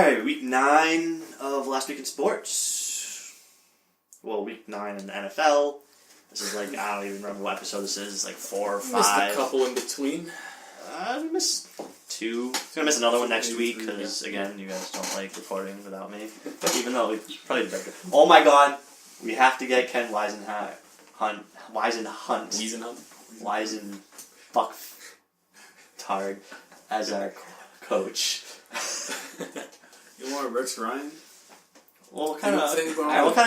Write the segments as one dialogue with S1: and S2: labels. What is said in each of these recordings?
S1: Alright, week 9 of Last Week in Sports. Well, week 9 in the NFL. This is like, I don't even remember what episode this is. It's like 4 or 5.
S2: Missed a couple in between.
S1: We missed 2. Gonna miss another one next week because, again, you guys don't like recording without me. Even though we probably did better. Oh my god, we have to get Ken Weisenhunt. Fuck-tard as our coach.
S3: You want Rex Ryan?
S1: Well, what kind of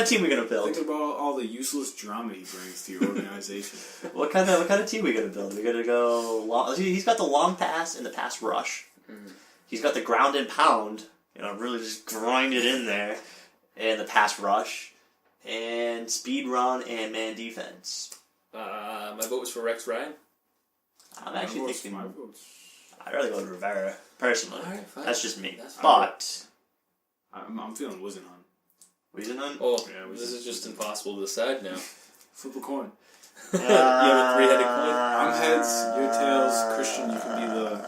S1: team are we gonna build?
S3: Think about all the useless drama he brings to your organization.
S1: What kind of team are we gonna build? We're gonna go long. He's got the long pass and the pass rush. He's got the ground and pound. Really just grind it in there, and the pass rush, and speed run and man defense.
S2: My vote was for Rex Ryan.
S1: I'm actually thinking
S3: my votes.
S1: I'd rather go with Rivera personally.
S2: All right, fine.
S1: That's just me.
S2: That's
S1: but
S3: I'm feeling Wisenhunt.
S1: Weisenhunt?
S2: Oh, yeah, this is just impossible to decide now.
S3: Flip a coin.
S2: You have a 3-headed coin?
S3: I'm heads, you're tails. Christian, you can be the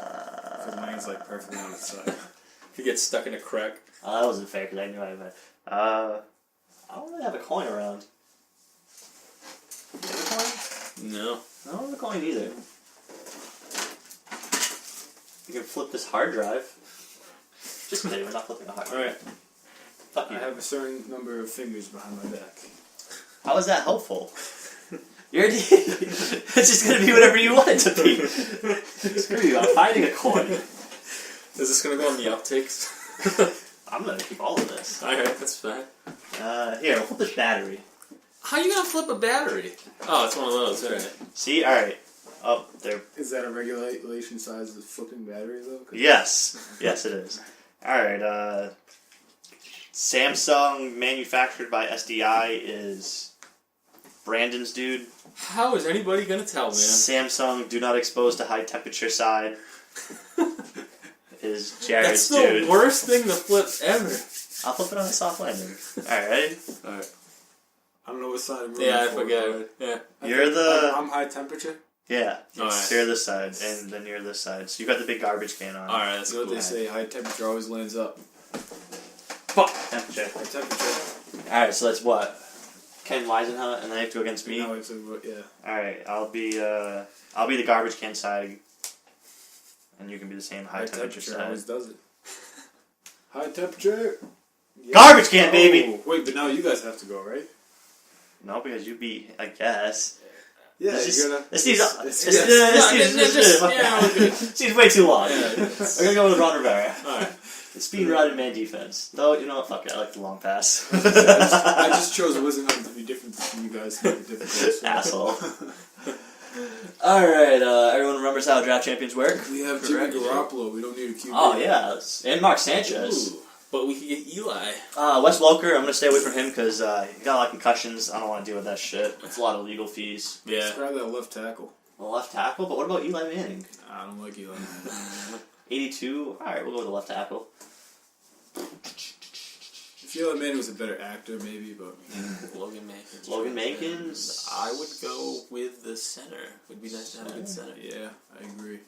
S3: lane's like perfectly on its side.
S2: If you get stuck in a crack.
S1: That wasn't fair because I knew I had. I don't really have a coin around. You have a coin?
S2: No.
S1: I don't have a coin either. You can flip this hard drive. Just kidding, we're not flipping a hard drive.
S2: Alright.
S1: Fuck you.
S3: I have a certain number of fingers behind my back.
S1: How is that helpful? It's just gonna be whatever you want it to be. Screw you, I'm finding a coin.
S2: Is this gonna go on the outtakes?
S1: I'm gonna keep all of this.
S2: Alright, that's fine.
S1: Here, we'll flip this battery.
S2: How are you gonna flip a battery? Oh, it's one of those, alright.
S1: See? Alright. Oh, there.
S3: Is that a regulation size of flipping battery though?
S1: Yes. Yes, it is. Alright, Samsung manufactured by SDI is Brandon's dude.
S2: How is anybody gonna tell, man?
S1: Samsung do not expose to high temperature side is Jared's
S2: That's the
S1: dude.
S2: worst thing to flip ever.
S1: I'll flip it on a soft landing. Alright, ready?
S2: Alright.
S3: I don't know what side I'm
S2: Yeah, I forget. Yeah.
S3: I'm high temperature.
S1: Yeah.
S2: Alright.
S1: So you're this side, and then you're this side. So you got the big garbage can on.
S2: Alright, that's
S3: You know
S2: cool.
S3: what they say, high temperature always lands up.
S1: Fuck! Temperature.
S3: High temperature.
S1: Alright, so that's what? Ken Weisenhunt, and then I have to go against me?
S3: No, it's yeah.
S1: Alright, I'll be the garbage can side, and you can be the same high temperature side.
S3: Always does it. High temperature. Yeah.
S1: Garbage can, baby!
S3: Wait, but now you guys have to go, right?
S1: No, because you beat, I guess.
S3: Yeah,
S1: This seems way too long.
S2: Yeah,
S1: We're gonna go with Ron Rivera.
S2: Alright.
S1: Speed run and man defense. Though, you know what? Fuck it. I like the long pass.
S3: I just chose Wisenhunt to be different from you guys to make it difficult. So.
S1: Asshole. Alright, everyone remembers how draft champions work?
S3: We have Jimmy Garoppolo. We don't need a QB.
S1: Oh, yeah. And Mark Sanchez.
S2: Ooh, but we could get Eli.
S1: Wes Welker, I'm going to stay away from him because he got a lot of concussions. I don't want to deal with that shit. It's a lot of legal fees.
S2: Yeah.
S3: Let's grab that left tackle.
S1: The left tackle? But what about Eli Manning?
S3: I don't like Eli.
S1: 82? Alright, we'll go with the left tackle.
S3: If Eli Manning was a better actor, maybe, but...
S2: Logan Mankins.
S1: Logan Mankins?
S2: I would go with the center. Would be nice to have a good center.
S3: Yeah, I agree.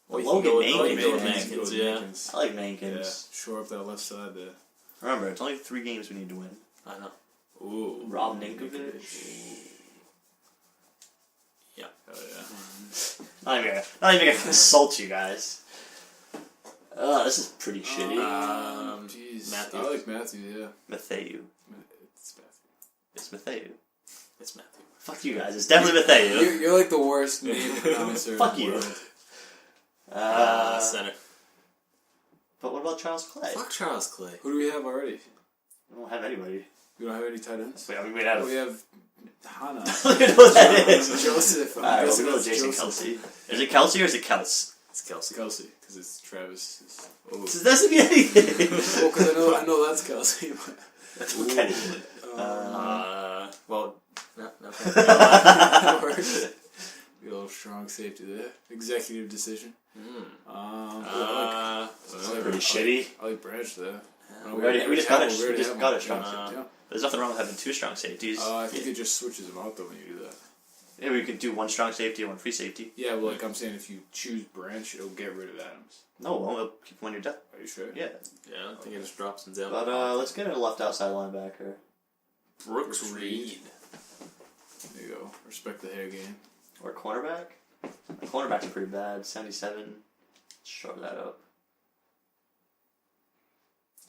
S1: Logan Mankins.
S2: Mankins, yeah.
S1: I like Mankins.
S3: Yeah, shore up that left side there.
S1: Remember, it's only 3 games we need to win.
S2: I know. Ooh.
S1: Rob Ninkovich.
S2: Yeah.
S3: Oh, yeah.
S1: Not even gonna consult you guys. This is pretty shitty.
S3: Jeez.
S2: Matthew.
S3: I like Matthew, yeah.
S1: Matthew.
S3: It's Matthew.
S1: It's Matthew.
S2: It's Matthew.
S1: Fuck you guys. It's definitely Matthew.
S3: You're like the worst name pronouncer.
S1: Fuck
S3: in the
S1: you.
S3: world.
S2: Center.
S1: But what about Charles Clay?
S2: Fuck Charles Clay.
S3: Who do we have already?
S1: We don't have anybody.
S3: We don't have any tight ends?
S1: Wait, I mean, we have...
S3: We have Hannah.
S1: I don't know what that is.
S3: Joseph.
S1: Alright, we'll go with
S3: Joseph.
S1: Jason Kelsey. Is it Kelsey or is it Kels?
S2: It's Kelsey.
S3: Kelsey, because it's Travis. Oh.
S1: This doesn't mean anything.
S3: Well, because I know that's Kelsey. But...
S1: That's okay.
S2: Well, no.
S3: That works. Be a little strong safety there. Executive decision.
S1: Pretty shitty.
S3: I like Branch there.
S1: We just got a strong
S3: safety.
S1: safety. There's nothing wrong with having 2 strong safeties.
S3: I think it just switches them out though when you do that.
S1: Yeah, we could do one strong safety and one free safety.
S3: Yeah, well, like I'm saying, if you choose Branch, it'll get rid of Adams.
S1: No, it won't. It'll keep him on your depth.
S3: Are you sure?
S1: Yeah.
S2: Yeah, I think it just drops him down.
S1: But let's get a left outside linebacker.
S2: Brooks Reed.
S3: There you go. Respect the hair game.
S1: Or cornerback. The cornerbacks are pretty bad. 77. Shove that up.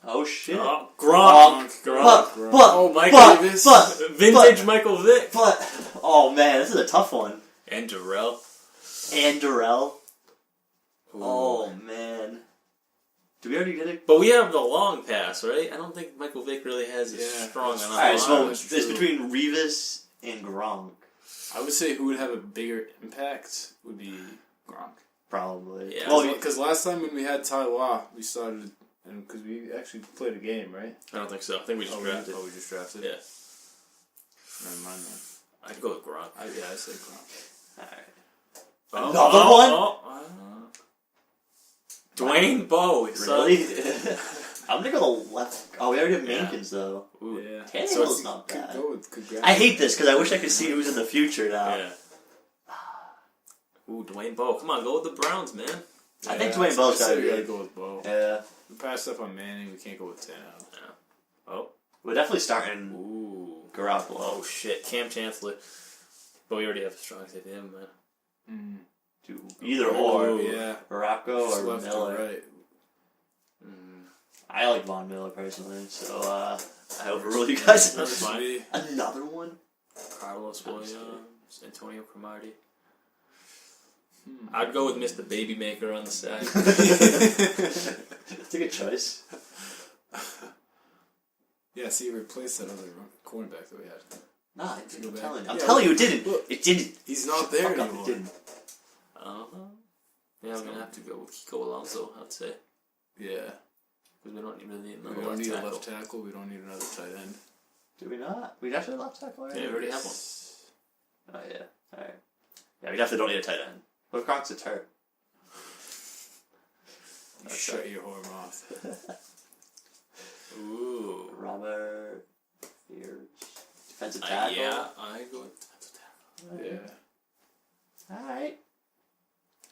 S1: Oh shit.
S2: Oh, Gronk.
S3: Oh, Mike Davis.
S2: Vintage Michael Vick.
S1: Oh man, this is a tough one.
S2: And Darrell.
S1: And Darrell.
S2: Ooh.
S1: Oh man. Did we already get it?
S2: But we have the long pass, right? I don't think Michael Vick really has a strong enough.
S1: Alright, so
S2: line.
S1: it's between Revis and Gronk.
S3: I would say who would have a bigger impact would be Gronk.
S1: Probably.
S2: Yeah.
S1: Well,
S3: Because last time when we had Ty Law, we started, and because we actually played a game, right?
S2: I don't think so. I think we just drafted.
S3: We just drafted?
S2: Yeah.
S3: Never mind then.
S2: I'd go with Gronk.
S3: I say Gronk.
S1: Alright. Another one?
S2: Dwayne Bowe.
S1: Really? I'm gonna go the left. Oh, we already have Mankins though.
S2: Ooh.
S3: Yeah.
S1: Tannehill's not
S3: Could
S1: bad.
S3: go with, could grab
S1: I hate this because I wish I could see who's in the future now.
S2: Yeah. Ooh, Dwayne Bowe. Come on, go with the Browns, man.
S1: I think Dwayne Bowe's gotta
S3: we
S1: be
S3: gotta
S1: good.
S3: go with Bowe.
S1: Yeah.
S3: We passed up on Manning. We can't go with Tannehill.
S2: Yeah. Oh.
S1: We're definitely starting
S2: Ooh.
S1: Garoppolo.
S2: Oh shit, Cam Chancellor. But we already have a strong safety him, man.
S1: Do either or.
S3: Yeah.
S1: Morocco
S3: Just
S1: or
S3: left
S1: Miller.
S3: or right.
S1: I like Von Miller personally, so I overrule you guys.
S2: That's fine.
S1: Another one?
S2: Carlos Williams, Antonio Cromartie. I'd go with Mr. Baby Maker on the side.
S1: It's a good choice.
S3: Yeah, see, you replaced that other cornerback that we had.
S1: Nah,
S3: Go
S1: I'm
S3: back.
S1: telling you. I'm
S3: Yeah,
S1: telling you, it
S3: look,
S1: didn't.
S3: look.
S1: It didn't.
S3: He's not there
S1: Fuck up,
S3: anymore.
S1: It didn't.
S2: Yeah, I'm gonna have to go with Kiko Alonso, I'd say.
S3: Yeah.
S2: Because we don't really need
S3: We
S2: another
S3: don't
S2: left
S3: need
S2: tackle.
S3: a left tackle. We don't need another tight end.
S1: Did we not? We actually left tackle already?
S2: Yeah, we already have one.
S1: Oh, yeah. Alright. Yeah, we definitely don't need a tight end. What if Gronk's a hurt?
S3: Shut your whore mouth.
S2: Ooh.
S1: Robert Fears. Defensive tackle?
S2: Yeah, I go with defensive tackle.
S3: Yeah.
S1: Alright.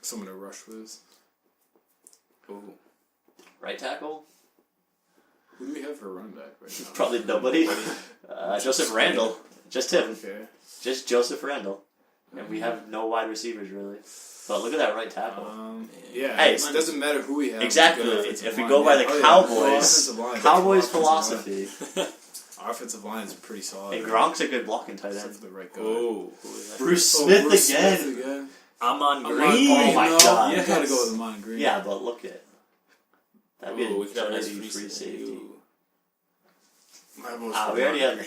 S3: Someone to rush with.
S2: Ooh.
S1: Right tackle?
S3: Who do we have for running back right now?
S1: Probably nobody. Joseph Randall. Just him.
S3: Okay.
S1: Just Joseph Randall. And we have no wide receivers, really. But look at that right tackle.
S3: Yeah,
S1: Hey,
S3: it doesn't matter who we have.
S1: Exactly.
S3: Good offensive
S1: If we
S3: line.
S1: go by the
S3: Oh, yeah.
S1: Cowboys,
S3: Offensive line.
S1: Cowboys
S3: Offensive
S1: philosophy.
S3: line. Our offensive line is pretty solid.
S1: And Gronk's a good blocking tight
S3: Except
S1: end.
S3: for the right guy.
S2: Ooh.
S1: Bruce Smith
S3: Bruce
S1: again.
S3: Smith again.
S2: Amon
S3: Amon
S2: Green.
S1: Oh my
S3: no,
S1: God.
S3: You gotta go with Amon Green.
S1: Yeah, but look at that'd be
S2: Ooh,
S1: a
S2: we've got a nice
S1: dirty
S2: free
S1: safety.
S2: safety.
S3: My most
S1: We already have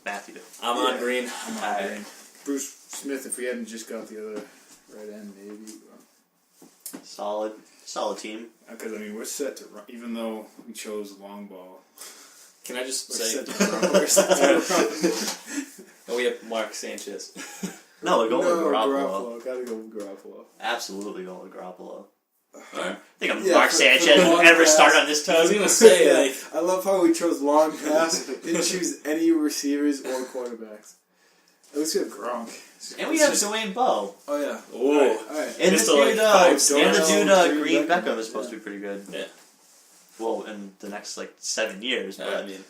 S1: Matthew.
S2: Amon Green.
S3: Amon Green. Bruce Smith, if we hadn't just got the other right end, maybe.
S1: Solid team.
S3: Because, I mean, we're set to run, even though we chose long ball.
S2: Can I just
S3: We're
S2: say?
S3: set to run. We're set to run.
S2: And we have Mark Sanchez.
S1: No, we're going with Garoppolo.
S3: Gotta go with Garoppolo.
S1: Absolutely going with Garoppolo.
S2: Alright.
S1: Think of
S3: Yeah,
S1: Mark
S3: for
S1: Sanchez
S3: long
S1: will ever
S3: pass.
S1: start on this
S2: I was
S1: team.
S2: gonna say, like,
S3: I love how we chose long pass. Didn't choose any receivers or quarterbacks. At least we have Gronk.
S1: And we have Dwayne Bowe.
S3: Oh, yeah.
S2: ooh.
S3: Alright.
S1: And
S2: Mr.
S1: the
S2: like
S1: dude,
S2: five-star.
S1: Green Beckham is supposed to be pretty good.
S2: Yeah.
S1: Well, in the next, 7 years. But
S2: I mean,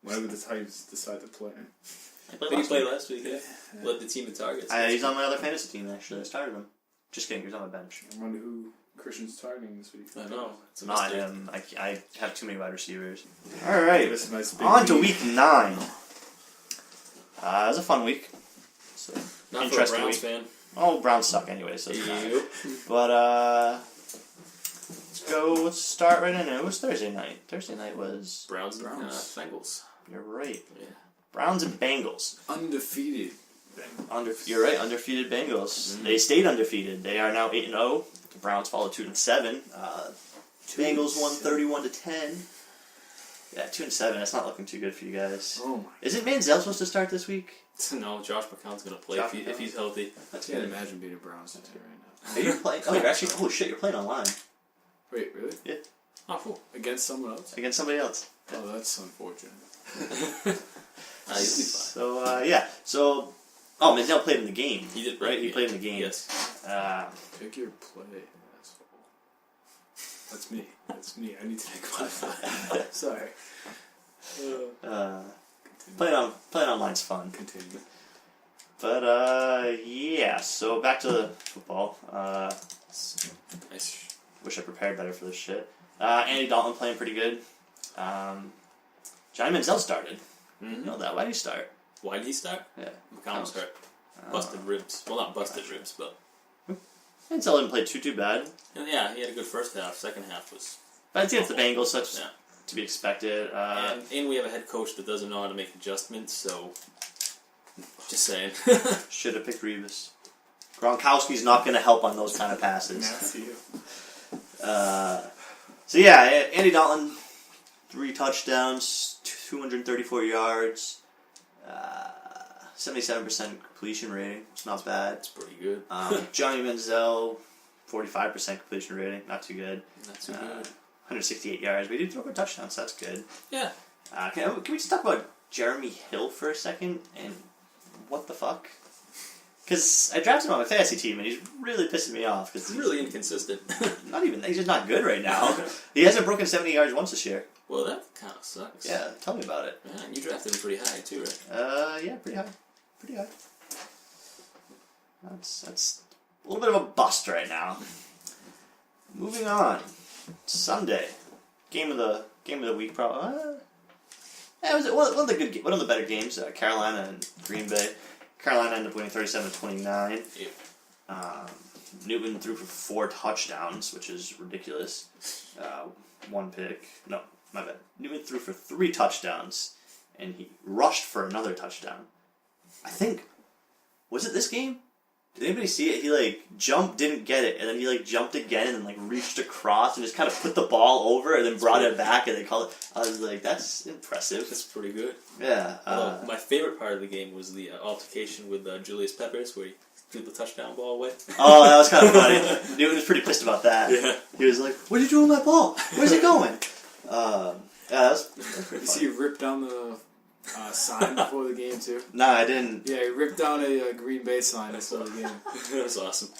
S3: Whenever the Titans decide to play.
S2: I think he played last week, yeah. Led the team in targets.
S1: He's on my other fantasy team, actually. I started him. Just kidding, he was on my bench.
S3: I wonder who Christian's targeting this week.
S2: I know. It's a
S1: Not
S2: mystery.
S1: him. I have too many wide receivers. Alright.
S3: This is nice big
S1: On to
S3: lead.
S1: week 9. It was a fun week. So,
S2: Not for a
S1: interesting
S2: Browns
S1: week.
S2: fan.
S1: Oh, Browns suck anyway, so it's fine.
S2: Yep.
S1: But, let's start right in. It was Thursday night. Thursday night was...
S2: Browns.
S3: Browns.
S2: Bengals.
S1: You're right.
S2: Yeah.
S1: Browns and Bengals.
S3: Undefeated.
S1: You're right, undefeated Bengals. They stayed undefeated. They are now 8-0. The Browns followed 2-7. Bengals won 31-10. Yeah, 2-7. That's not looking too good for you guys.
S3: Oh my.
S1: Isn't Manziel supposed to start this week?
S2: No, Josh McCown's gonna play
S1: Josh
S2: if he's healthy.
S1: That's
S3: I can't
S1: good.
S3: imagine being a Browns fan right now.
S1: Hey, you're playing. Oh, you're actually. Oh shit, you're playing online
S3: Wait, really?
S2: Oh, cool.
S3: Against someone else?
S1: against somebody else.
S3: Oh, that's unfortunate.
S2: You'll be fine.
S1: So yeah. So Oh, Manziel played in the game.
S2: He did,
S1: right? He played in the game.
S2: Yes.
S3: Pick your play, asshole. That's me. That's me. I need to pick my play. Sorry.
S1: Playing online's fun.
S3: Continue.
S1: But, yeah, so back to football.
S2: Nice.
S1: Wish I prepared better for this shit. Andy Dalton playing pretty good. Johnny Manziel started.
S2: Mm-hmm.
S1: You know that. Why did he start?
S2: Why did he start?
S1: Yeah.
S2: McCollum start. Busted ribs. Well, not busted ribs, but...
S1: Manziel didn't play too bad.
S2: Yeah, he had a good first half. Second half was...
S1: But it's against the Bengals, so that's
S2: Yeah.
S1: to be expected.
S2: And we have a head coach that doesn't know how to make adjustments, so... Just saying.
S1: Should have picked Revis. Gronkowski's not going to help on those kind of passes.
S3: That's you.
S1: So yeah, Andy Dalton, 3 touchdowns, 234 yards, 77% completion rating. It's not bad.
S2: That's pretty good.
S1: Johnny Manziel, 45% completion rating. Not too good.
S2: Not too good.
S1: 168 yards. We did throw a touchdown, so that's good.
S2: Yeah.
S1: Can we just talk about Jeremy Hill for a second and what the fuck? Because I drafted him on my fantasy team and he's really pissing me off.
S2: It's really inconsistent.
S1: Not even, he's just not good right now. He hasn't broken 70 yards once this year.
S2: Well, that kind of sucks.
S1: Yeah, tell me about it.
S2: Yeah, and you drafted him pretty high, too, right?
S1: Yeah, pretty high. Pretty high. That's a little bit of a bust right now. Moving on. Sunday. Game of the week, probably. Yeah, it was one of the better games. Carolina and Green Bay. Carolina ended up winning 37-29.
S2: Yep.
S1: Newton threw for 4 touchdowns, which is ridiculous. 1 pick. No, my bad. Newton threw for 3 touchdowns, and he rushed for another touchdown. I think, was it this game? Did anybody see it? He jumped, didn't get it, and then he jumped again and then reached across and just kind of put the ball over and then brought it back and they called it. I was like, that's impressive.
S2: That's pretty good.
S1: Yeah.
S2: My favorite part of the game was the altercation with Julius Peppers, where he threw the touchdown ball away.
S1: Oh, that was kind of funny. Newton was pretty pissed about that.
S2: Yeah.
S1: He was like, what are you doing with my ball? Where's it going? Yeah, that's pretty
S3: You
S1: funny.
S3: see, you ripped down the sign before the game, too?
S1: No, I didn't.
S3: Yeah, he ripped down a Green Bay sign before the game.
S2: That was awesome.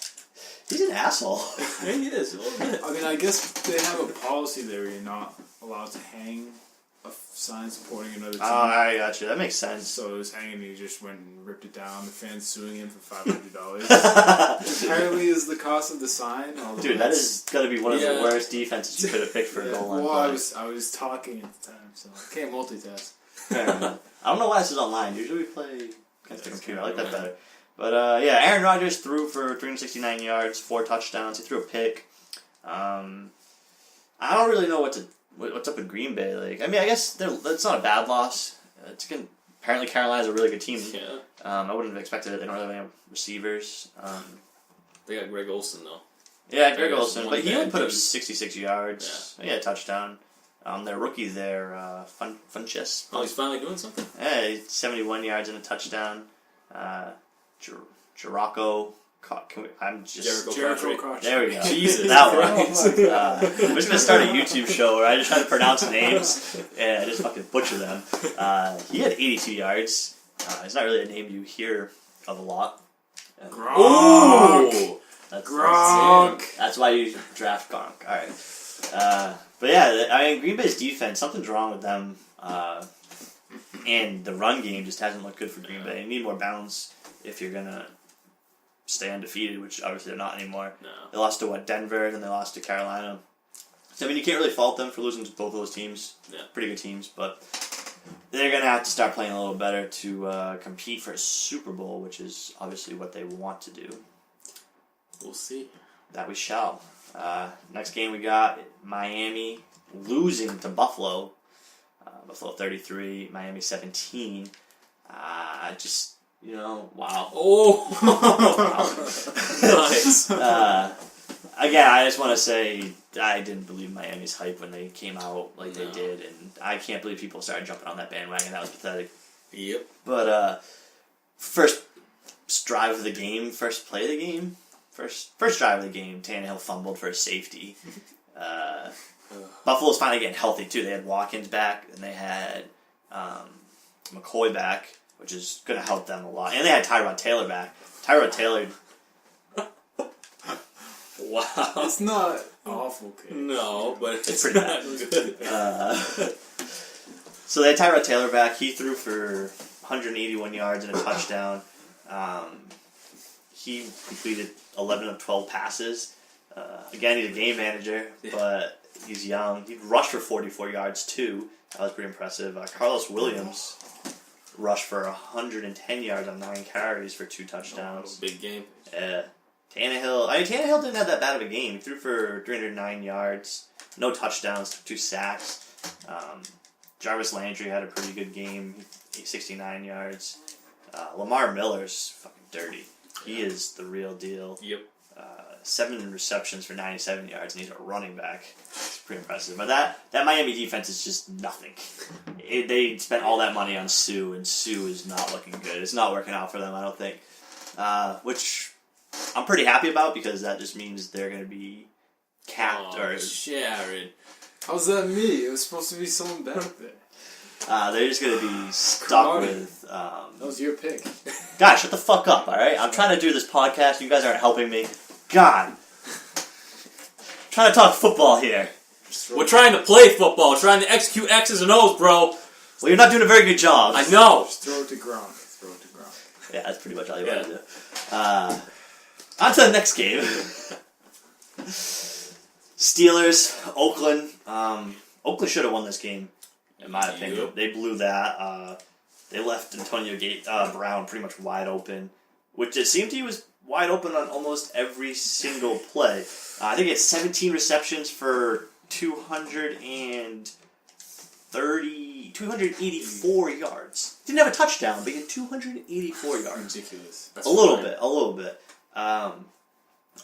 S1: He's an asshole.
S2: Yeah, he is. A little bit.
S3: I mean, I guess they have a policy there where you're not allowed to hang a sign supporting another team.
S1: Oh, I got you. That makes sense.
S3: So it was hanging and he just went and ripped it down. The fans suing him for $500. Apparently is the cost of the sign.
S1: Dude, that is going to be one of the worst defenses you could have picked for a goal line
S3: well,
S1: play.
S3: I was talking at the time, so I can't multitask.
S1: I don't know why this is online. Usually we play against the computer. I like that better. But, yeah, Aaron Rodgers threw for 369 yards, 4 touchdowns. He threw a pick. I don't really know what's up with Green Bay. I guess it's not a bad loss. Apparently Carolina's a really good team.
S2: Yeah.
S1: I wouldn't have expected it. They don't really have any receivers.
S2: They got Greg Olsen, though.
S1: Yeah, Greg Olsen. But he only put up
S2: dude.
S1: 66 yards. Yeah, a touchdown. Their rookie there, Funchess.
S2: Oh, he's finally doing something?
S1: Yeah, 71 yards and a touchdown. Jericho.
S3: Jericho Koch.
S1: There we go.
S2: Jesus
S1: That
S2: Christ.
S1: one. We're just gonna start a YouTube show where I just try to pronounce names and I just fucking butcher them. He had 82 yards. It's not really a name you hear of a lot.
S3: Gronk!
S1: Gronk! That's why you draft Gronk. Alright. But yeah, Green Bay's defense, something's wrong with them. And the run game just hasn't looked good for Green Bay. You need more balance if you're gonna stay undefeated, which obviously they're not anymore.
S2: No.
S1: They lost to Denver, then they lost to Carolina. So you can't really fault them for losing to both of those teams.
S2: Yeah.
S1: Pretty good teams, but they're gonna have to start playing a little better to compete for a Super Bowl, which is obviously what they want to do.
S2: We'll see.
S1: That we shall. Next game we got Miami losing to Buffalo. Buffalo 33, Miami 17. Wow.
S2: Oh! Nice.
S1: Again, I just want to say I didn't believe Miami's hype when they came out like they did, and I can't believe people started jumping on that bandwagon. That was pathetic.
S2: Yep.
S1: But first drive of the game, first play of the game, first drive of the game, Tannehill fumbled for a safety. Buffalo's finally getting healthy too. They had Watkins back, and they had McCoy back. which is going to help them a lot. And they had Tyrod Taylor back. Tyrod Taylor...
S2: Wow.
S3: It's not awful, Cage.
S2: No, but
S1: It's pretty bad. So they had Tyrod Taylor back. He threw for 181 yards and a touchdown. He completed 11 of 12 passes. Again, he's a game manager, but he's young. He rushed for 44 yards, too. That was pretty impressive. Carlos Williams rushed for 110 yards on 9 carries for 2 touchdowns.
S2: Big game.
S1: Tannehill didn't have that bad of a game. He threw for 309 yards, no touchdowns, 2 sacks. Jarvis Landry had a pretty good game, 69 yards. Lamar Miller's fucking dirty. He is the real deal.
S2: Yep.
S1: 7 receptions for 97 yards, and he's a running back. It's pretty impressive. But that Miami defense is just nothing. They spent all that money on Sue, and Sue is not looking good. It's not working out for them, I don't think. Which I'm pretty happy about, because that just means they're going to be capped.
S2: Sharon.
S3: How's that me? It was supposed to be someone back there.
S1: They're just going to be stuck with...
S3: that was your pick.
S1: Guys, shut the fuck up, alright? I'm trying to do this podcast, you guys aren't helping me. God. I'm trying to talk football here.
S2: We're trying to play football. We're trying to execute X's and O's, bro.
S1: Well, you're not doing a very good job.
S2: I know.
S3: Just throw it to ground.
S1: Yeah, that's pretty much all you want to do. On to the next game. Steelers, Oakland. Oakland should have won this game, in my opinion.
S2: Yep.
S1: They blew that. They left Antonio Brown pretty much wide open, which it seemed he was wide open on almost every single play. I think it's 17 receptions for 284 yards. Didn't have a touchdown, but he had 284 yards.
S3: Ridiculous.
S1: A little bit.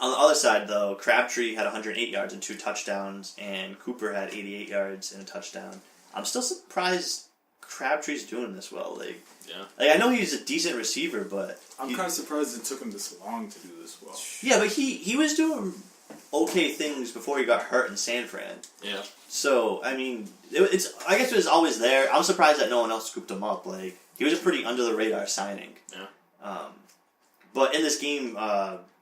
S1: On the other side, though, Crabtree had 108 yards and 2 touchdowns, and Cooper had 88 yards and a touchdown. I'm still surprised Crabtree's doing this well. I know he's a decent receiver, but...
S3: I'm kind of surprised it took him this long to do this well.
S1: Yeah, but he was doing okay things before he got hurt in San Fran.
S2: Yeah.
S1: So, I mean, I guess it was always there. I'm surprised that no one else scooped him up. He was a pretty under-the-radar signing.
S2: Yeah.
S1: But in this game,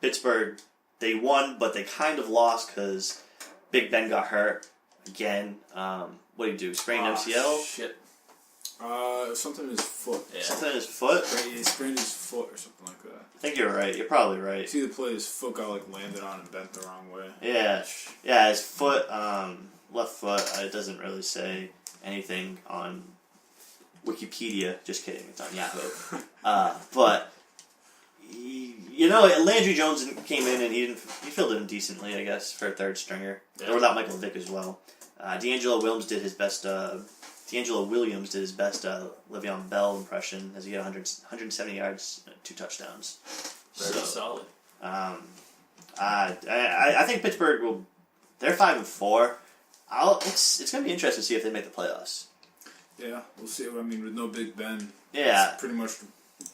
S1: Pittsburgh, they won, but they kind of lost because Big Ben got hurt again. What did he do? Sprained MCL?
S2: Shit.
S3: Something in his foot.
S1: Yeah. Something in his foot?
S3: He sprained his foot or something like that.
S1: I think you're right. You're probably right.
S3: See the play, his foot got landed on and bent the wrong way.
S1: Yeah, his foot, left foot. It doesn't really say anything on Wikipedia. Just kidding, it's on Yahoo. But Landry Jones came in and he filled in decently, I guess, for a third stringer. Yeah. Without Michael Vick as well. D'Angelo Williams did his best. Le'Veon Bell impression as he had 170 yards, 2 touchdowns.
S2: Very solid.
S1: I think Pittsburgh will. They're 5-4. It's going to be interesting to see if they make the playoffs.
S3: Yeah, we'll see. I mean, with no Big Ben,
S1: yeah,
S3: it's pretty much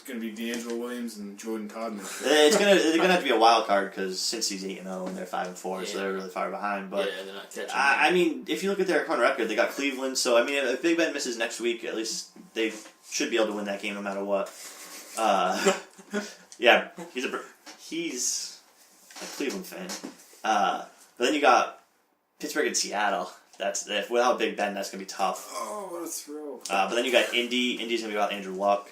S3: going to be D'Angelo Williams and Jordan Todman.
S1: They're going to have to be a wild card because since he's 8-0 and they're 5-4, so they're really far behind. But
S2: they're not catching.
S1: I mean, if you look at their current record, they got Cleveland. So I mean, if Big Ben misses next week, at least they should be able to win that game no matter what. Yeah, he's a Cleveland fan. But then you got Pittsburgh and Seattle. Without Big Ben, that's gonna be tough.
S3: Oh, what a throw!
S1: But then you got Indy. Indy's gonna be without Andrew Luck.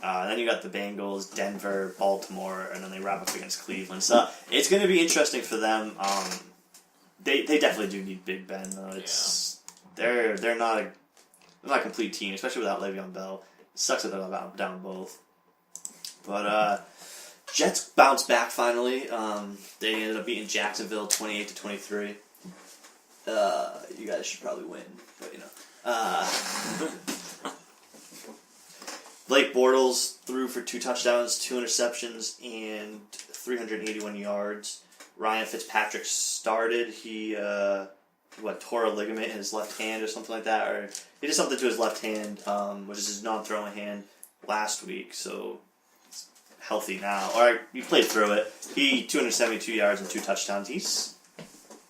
S1: Yeah. And then you got the Bengals, Denver, Baltimore, and then they wrap up against Cleveland. So it's going to be interesting for them. They definitely do need Big Ben though. They're not a complete team, especially without Le'Veon Bell. It sucks that they're down both. But Jets bounced back finally. They ended up beating Jacksonville 28-23. You guys should probably win, but Blake Bortles threw for 2 touchdowns, 2 interceptions, and 381 yards. Ryan Fitzpatrick started. He tore a ligament in his left hand or something like that, or he did something to his left hand, which is his non-throwing hand, last week. So he's healthy now. Or he played through it. He 272 yards and 2 touchdowns. He's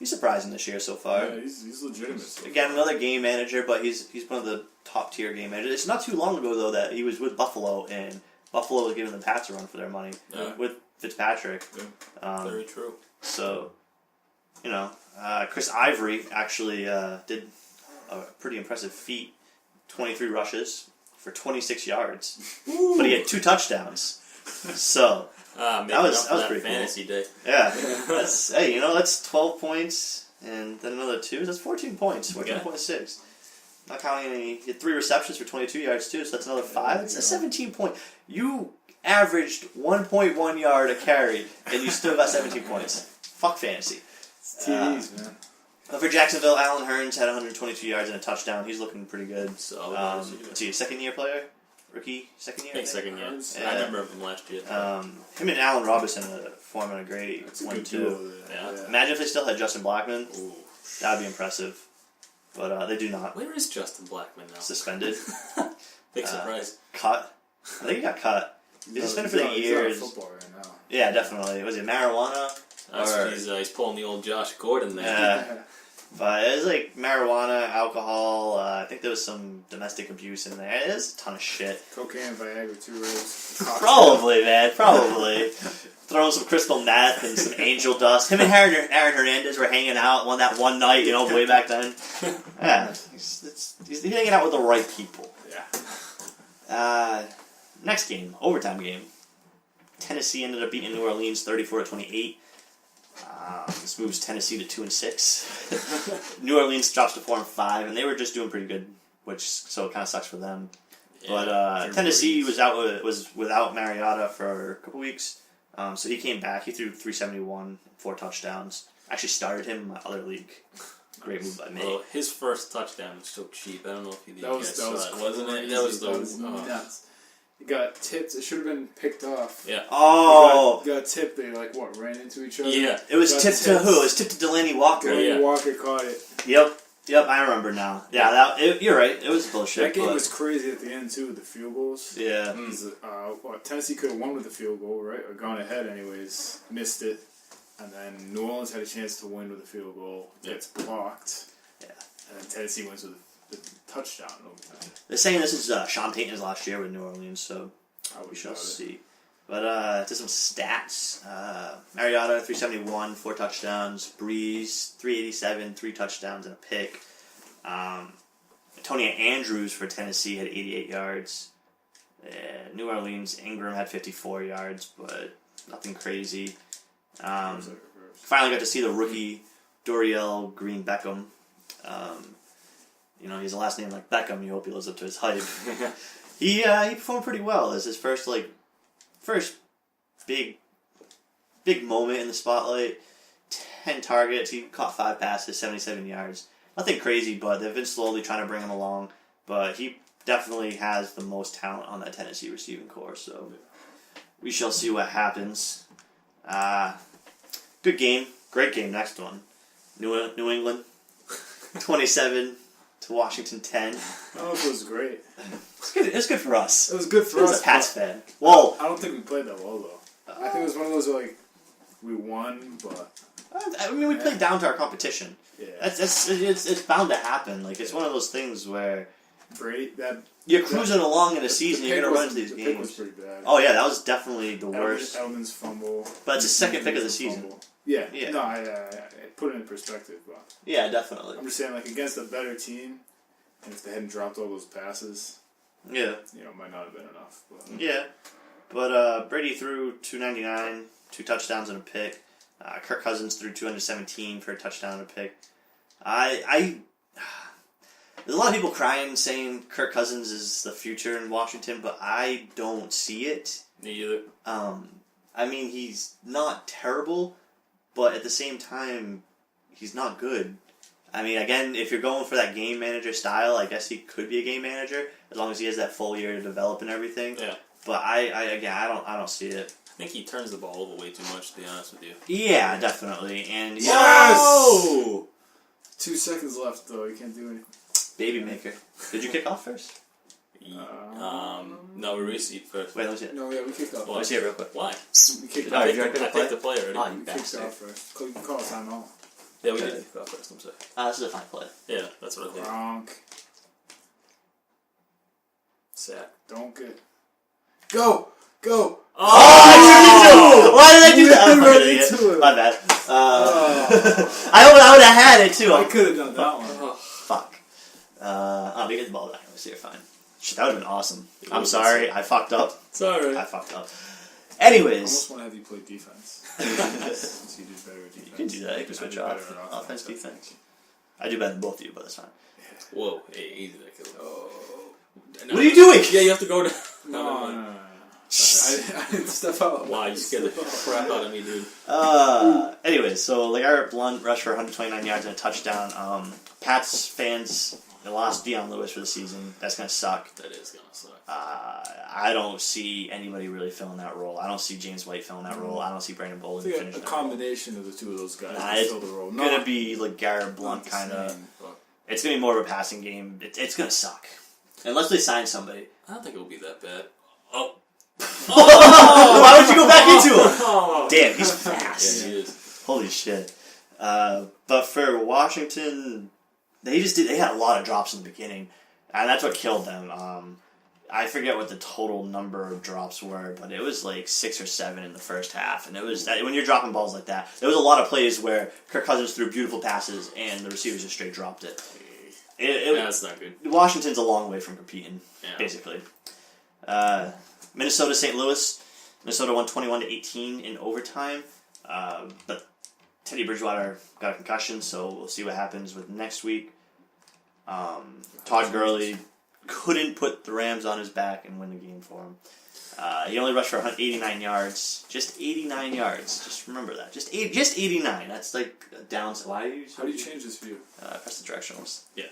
S1: he's surprising this year so far.
S3: Yeah, he's legitimate. So
S1: Again, another game manager, but he's one of the top tier game managers. It's not too long ago though that he was with Buffalo, and Buffalo was giving the Pats a run for their money with Fitzpatrick.
S3: Yeah.
S2: Very true.
S1: So, Chris Ivory actually did a pretty impressive feat: 23 rushes for 26 yards, but he had 2 touchdowns. So.
S2: That
S1: was pretty
S2: fantasy day.
S1: Yeah, that's 12 points and then another 2. That's 14 points, 14.6. Not counting any. He had 3 receptions for 22 yards too, so that's another 5. It's a 17 point. You averaged 1.1 yard a carry, and you still got 17 points. Fuck fantasy.
S3: It's TDs, man.
S1: For Jacksonville, Alan Hearns had 122 yards and a touchdown. He's looking pretty good.
S2: So,
S1: is he a second-year player? Rookie? Second year?
S2: I think second year.
S1: Yeah.
S2: I remember him from last year.
S1: Him and Allen Robinson are forming a great
S3: That's a
S1: one
S3: good
S1: too.
S3: duo.
S2: Yeah.
S1: Imagine if they still had Justin Blackman.
S2: Ooh.
S1: That'd be impressive. But they do not.
S2: Where is Justin Blackman now?
S1: Suspended.
S2: Big surprise.
S1: Cut. I think he got cut. He's suspended for the
S3: He's
S1: years.
S3: out of football right now.
S1: Yeah, definitely. Was it marijuana?
S2: He's pulling the old Josh Gordon there.
S1: Yeah. But it was like marijuana, alcohol. I think there was some domestic abuse in there. There's a ton of shit.
S3: Cocaine, Viagra, 2 rows.
S1: Probably, man. Probably. Throwing some crystal meth and some angel dust. Him and Aaron Hernandez were hanging out that one night, way back then. Yeah. He's hanging out with the right people.
S3: Yeah.
S1: Next game, overtime game. Tennessee ended up beating New Orleans 34-28. This moves Tennessee to 2-6. New Orleans drops to 4-5, and they were just doing pretty good, so it kind of sucks for them. Yeah, but Tennessee was without Mariota for a couple weeks, so he came back. He threw 371, 4 touchdowns. Actually started him in my other league. Great move by me.
S2: Well, his first touchdown was so cheap. I don't know if you
S3: That was
S2: it, wasn't it?
S3: That was nuts. It got tipped. It should have been picked off.
S2: Yeah.
S1: Oh.
S3: Got tipped. They ran into each other.
S2: Yeah.
S1: It was tipped to who? It was tipped to Delaney Walker.
S3: Delaney Walker caught it.
S1: Yep, I remember now. Yeah, you're right. It was bullshit.
S3: That game was crazy at the end too with the field goals.
S1: Yeah.
S3: Tennessee could have won with the field goal, right? Or gone ahead anyways. Missed it. And then New Orleans had a chance to win with a field goal. Gets blocked.
S1: Yeah.
S3: And then Tennessee wins with a touchdown in overtime.
S1: They're saying this is Sean Payton's last year with New Orleans, so we shall see. But to some stats. Mariota, 371, 4 touchdowns. Breeze, 387, 3 touchdowns and a pick. Tony Andrews for Tennessee had 88 yards. New Orleans, Ingram had 54 yards, but nothing crazy. Finally got to see the rookie Dorial Green Beckham. He has a last name like Beckham. You hope he lives up to his hype. He performed pretty well. It's his first big moment in the spotlight. 10 targets. He caught 5 passes, 77 yards. Nothing crazy, but they've been slowly trying to bring him along. But he definitely has the most talent on that Tennessee receiving corps. So we shall see what happens. Good game. Great game. Next one. New England. 27 to Washington 10.
S3: Oh, it was great.
S1: It was good for us.
S3: It was good for us.
S1: As a Pats fan. Well,
S3: I don't think we played that well though. I think it was one of those where, we won, but
S1: we played down to our competition.
S3: Yeah,
S1: it's bound to happen. It's one of those things where
S3: Brady
S1: you're cruising along in a season. You're gonna run into these
S3: the
S1: games.
S3: pick was pretty bad.
S1: Oh yeah, that was definitely the worst.
S3: Edelman's fumble.
S1: But it's his second pick of the season.
S3: Fumble. Yeah.
S1: Yeah.
S3: No, I put it in perspective, but
S1: Yeah, definitely.
S3: I'm just saying, against a better team, and if they hadn't dropped all those passes,
S1: Yeah.
S3: it might not have been enough. But.
S1: Yeah. But Brady threw 299, 2 touchdowns and a pick. Kirk Cousins threw 217 for a touchdown and a pick. There's a lot of people crying saying Kirk Cousins is the future in Washington, but I don't see it.
S2: Me either.
S1: He's not terrible, but at the same time, he's not good. Again, if you're going for that game manager style, I guess he could be a game manager as long as he has that full year to develop and everything.
S2: Yeah.
S1: But I don't see it.
S2: I think he turns the ball over way too much, to be honest with you.
S1: Yeah, definitely. And
S3: Yes!
S2: Whoa!
S3: 2 seconds left though. You can't do anything.
S1: Baby maker. Did you kick off first?
S2: No, we received first.
S1: Wait, let me see it.
S3: No, yeah, we kicked off.
S1: Let me see it real quick.
S2: Why?
S3: We kicked
S1: Oh,
S3: off.
S1: you're gonna
S2: I picked the player already.
S1: Oh, you
S3: We kicked
S1: bastard.
S3: off first. You can call a timeout.
S2: Yeah, we did kick off first, I'm sorry.
S1: This is a fine play.
S2: Yeah, that's what I think.
S3: Gronk.
S2: Sack.
S3: Don't get. Go! Go!
S1: Oh! Why did I do that? I'm
S3: Right
S1: an idiot.
S3: into it.
S1: My bad. I would have had it too.
S3: I could have done that one.
S1: Fuck. We get the ball back. So you're fine. Shit, that would have been awesome.
S2: It
S1: I'm
S2: would've
S1: sorry.
S2: been
S1: I fucked up.
S2: It's alright.
S1: I fucked up.
S3: I
S1: Anyways.
S3: almost want to have you play defense. Since you do better with defense.
S1: You can do that. You can switch off. Offense, defense. I do better than both of you, but that's fine.
S2: Whoa, hey, easy that kill.
S3: Oh.
S1: What are you doing?
S2: Yeah, you have to go down.
S3: No. I didn't step out.
S2: Wow, you scared the crap out of me, dude.
S1: Anyways, so LeGarrette Blount rushed for 129 yards and a touchdown. Pats fans, they lost Deion Lewis for the season. That's going to suck.
S2: That is going to suck.
S1: I don't see anybody really filling that role. I don't see James White filling that role. I don't see Brandon Bolden
S3: I think
S1: finishing
S3: a
S1: that
S3: combination of the two of those guys
S1: role.
S3: to fill the role.
S1: It's going to be LeGarrette Blount kind of. It's going to be more of a passing game. It's going to suck. Unless they sign somebody.
S2: I don't think it will be that bad. Oh.
S1: Why would you go back into him?
S2: Oh.
S1: Damn, he's fast.
S2: Yeah, he is.
S1: Holy shit. But for Washington, they had a lot of drops in the beginning, and that's what killed them. I forget what the total number of drops were, but it was like 6 or 7 in the first half, and it was when you're dropping balls like that, there was a lot of plays where Kirk Cousins threw beautiful passes and the receivers just straight dropped it.
S2: That's not good.
S1: Washington's a long way from competing, basically. Minnesota, St. Louis. Minnesota won 21-18 in overtime, but Teddy Bridgewater got a concussion, so we'll see what happens with next week. Todd Gurley couldn't put the Rams on his back and win the game for him. He only rushed for 89 yards. Just 89 yards. Just remember that. Just 89. That's like a downside.
S3: How do you change this view?
S1: Press the directionals.
S2: Yeah.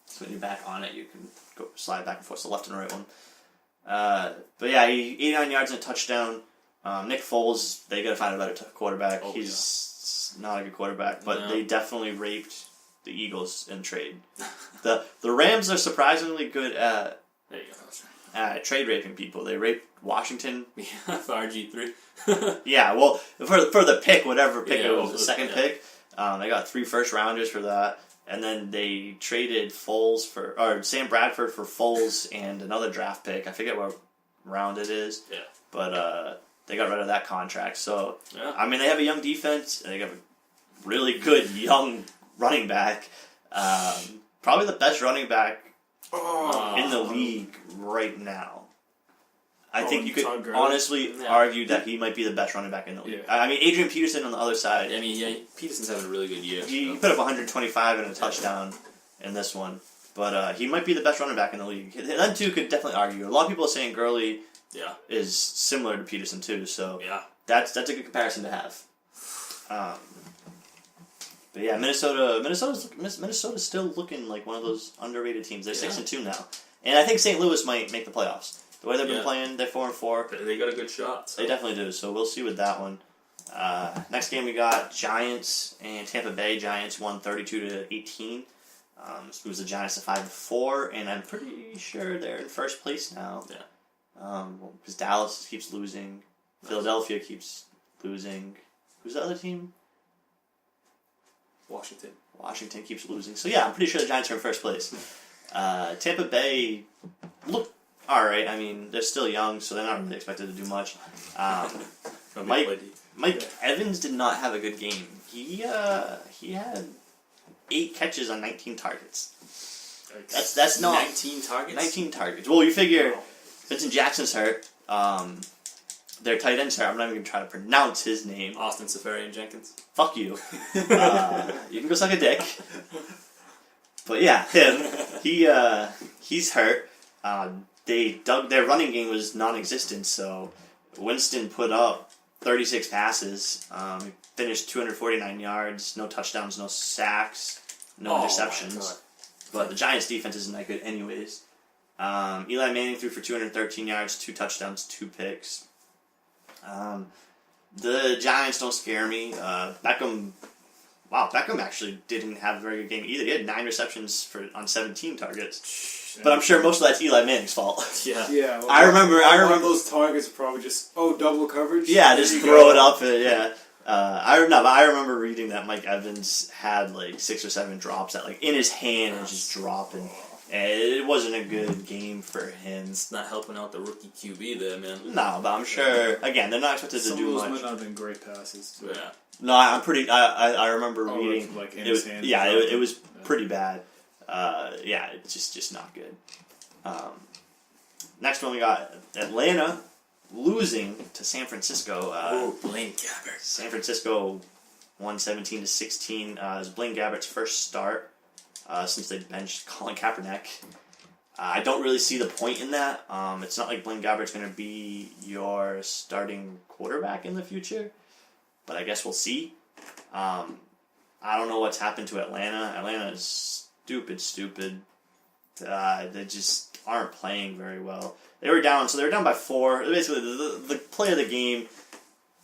S1: So when you're back on it, you can go slide back and forth to the left and right one. But yeah, 89 yards and a touchdown. Nick Foles, they got to find a better quarterback. He's not a good quarterback, but they definitely raped the Eagles in trade. The Rams are surprisingly good at trade raping people. They raped Washington.
S2: Yeah, for RG3.
S1: Yeah, well, for the pick, whatever pick it was, the second pick, they got 3 first-rounders for that. And then they traded Sam Bradford for Foles and another draft pick. I forget what round it is.
S2: Yeah.
S1: But they got rid of that contract. So,
S2: yeah.
S1: They have a young defense, and they have a really good young running back. Probably the best running back in the league right now. I think you could honestly argue that he might be the best running back in the league.
S3: Yeah.
S1: Adrian Peterson on the other side.
S2: Peterson's having a really good year.
S1: He put up 125 and a touchdown in this one. But he might be the best running back in the league. Them two could definitely argue. A lot of people are saying Gurley is similar to Peterson too, so that's a good comparison to have. But yeah, Minnesota's still looking like one of those underrated teams. They're 6-2 now. And I think St. Louis might make the playoffs. The way they've been playing, they're 4-4.
S2: They got a good shot. So.
S1: They definitely do, so we'll see with that one. Next game we got Giants and Tampa Bay. Giants won 32-18. Moves the Giants to 5-4, and I'm pretty sure they're in first place now.
S2: Yeah.
S1: Because Dallas keeps losing, Philadelphia keeps losing. Who's the other team? Washington keeps losing. So yeah, I'm pretty sure the Giants are in first place. Tampa Bay look alright. They're still young, so they're not really expected to do much. Mike Evans did not have a good game. He had 8 catches on 19 targets. That's not
S2: 19 targets.
S1: 19 targets. Well, you figure Vincent Jackson's hurt. Their tight end's hurt. I'm not even gonna try to pronounce his name.
S2: Austin Seferian-Jenkins.
S1: Fuck you. You can go suck a dick. But yeah, him. He's hurt. Their running game was non-existent, so Winston put up 36 passes. He finished 249 yards, no touchdowns, no sacks, no interceptions. But the Giants' defense isn't that good anyways. Eli Manning threw for 213 yards, 2 touchdowns, 2 picks. The Giants don't scare me. Beckham actually didn't have a very good game either. He had 9 receptions on 17 targets. But I'm sure most of that's Eli Manning's fault.
S3: Yeah.
S1: I remember
S3: those targets are probably just double coverage.
S1: Yeah, just throw it up. I remember reading that Mike Evans had like 6 or 7 drops that like in his hand and just dropping. And it wasn't a good game for him.
S2: It's not helping out the rookie QB there, man.
S1: No, but I'm sure. Again, they're not expected to do much.
S3: Some of those might not have been great passes.
S2: Yeah.
S1: No, I'm pretty. I remember reading.
S3: Like in
S1: It was,
S3: his hand.
S1: yeah, it was pretty bad. Yeah, it's just not good. Next one we got Atlanta losing to San Francisco.
S2: Blaine Gabbert.
S1: San Francisco won 17-16. It was Blaine Gabbert's first start since they benched Colin Kaepernick. I don't really see the point in that. It's not like Blaine Gabbert's going to be your starting quarterback in the future, but I guess we'll see. I don't know what's happened to Atlanta. Atlanta is stupid. They just aren't playing very well. They were down by 4. Basically, the play of the game,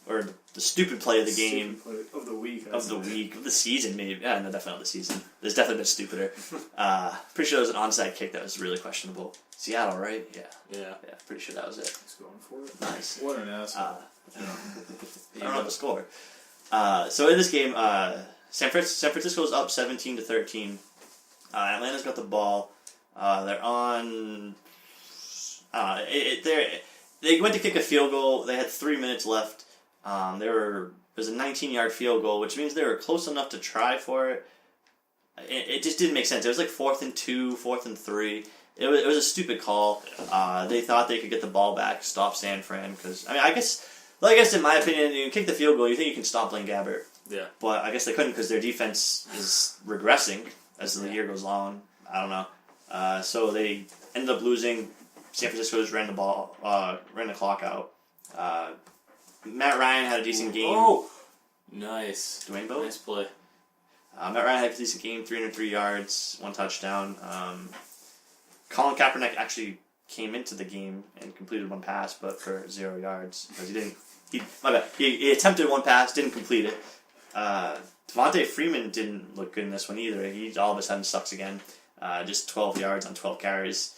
S1: or the stupid play of the game.
S3: Stupid play of the week.
S1: Of the season, maybe. Yeah, no, definitely not the season. There's definitely been stupider. Pretty sure there was an onside kick that was really questionable. Seattle, right? Yeah, pretty sure that was it.
S3: He's going for it.
S1: Nice.
S3: What an asshole.
S1: I don't know the score. So in this game, San Francisco's up 17-13. Atlanta's got the ball. They're on. They went to kick a field goal. They had 3 minutes left. It was a 19-yard field goal, which means they were close enough to try for it. It just didn't make sense. It was like 4th and 2, 4th and 3. It was a stupid call. They thought they could get the ball back, stop San Fran. Because I guess in my opinion, you kick the field goal, you think you can stop Blaine Gabbert.
S2: Yeah.
S1: But I guess they couldn't because their defense is regressing as the year goes on. I don't know. So they ended up losing. San Francisco just ran the clock out. Matt Ryan had a decent game.
S2: Oh, nice.
S1: Dwayne Bowe?
S2: Nice play.
S1: Matt Ryan had a decent game, 303 yards, 1 touchdown. Colin Kaepernick actually came into the game and completed 1 pass, but for 0 yards because he didn't. He attempted 1 pass, didn't complete it. Devontae Freeman didn't look good in this one either. He all of a sudden sucks again. Just 12 yards on 12 carries.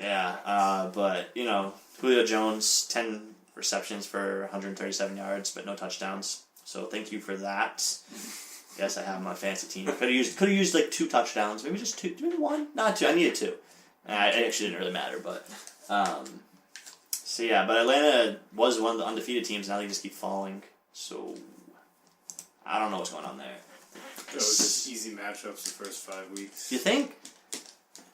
S1: Yeah, but Julio Jones 10 receptions for 137 yards, but no touchdowns. So thank you for that. Yes, I have my fantasy team. Could have used like 2 touchdowns, maybe just 2, maybe 1, not 2. I needed 2. It actually didn't really matter, but so yeah. But Atlanta was one of the undefeated teams. Now they just keep falling. So I don't know what's going on there.
S3: It was just easy matchups the first 5 weeks.
S1: You think?